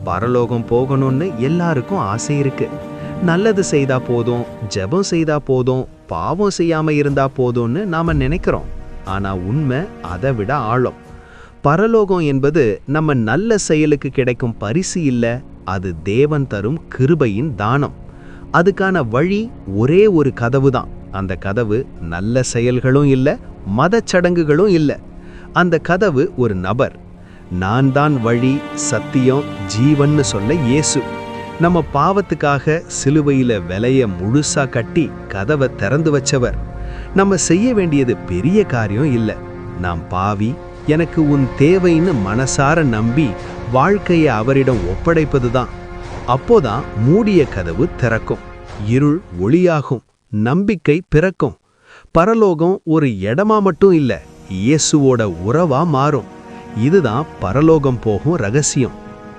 பரலோகம் போகணும்னு எல்லாருக்கும் ஆசை இருக்கு. நல்லது செய்தா போதும், ஜெபம் செய்தா போதும், பாவம் செய்யாம இருந்தா போதும்னு நாம நினைக்கிறோம். ஆனா உண்மை அதை விட ஆழம். பரலோகம் என்பது நம்ம நல்ல செயலுக்கு கிடைக்கும் பரிசு இல்ல, அது தேவன் தரும் கிருபையின் தானம். அதுக்கான வழி ஒரே ஒரு கதவு தான். அந்த கதவு நல்ல செயல்களும் இல்ல, மதச்சடங்குகளும் இல்ல. அந்த கதவு ஒரு நபர். நான் தான் வழி, சத்தியம், ஜீவன்னு சொல்ல இயேசு. நம்ம பாவத்துக்காக சிலுவையில விலைய முழுசா கட்டி கதவை திறந்து வச்சவர். நம்ம செய்ய வேண்டியது பெரிய காரியம் இல்ல. நாம் பாவி, எனக்கு உன் தேவைன்னு மனசார நம்பி வாழ்க்கையை அவரிடம் ஒப்படைப்பதுதான். அப்போதான் மூடிய கதவு திறக்கும், இருள் ஒளியாகும், நம்பிக்கை பிறக்கும். பரலோகம் ஒரு இடமா மட்டும் இல்ல, இயேசுவோட உறவா மாறும். இதுதான் பரலோகம் போகும் ரகசியம்.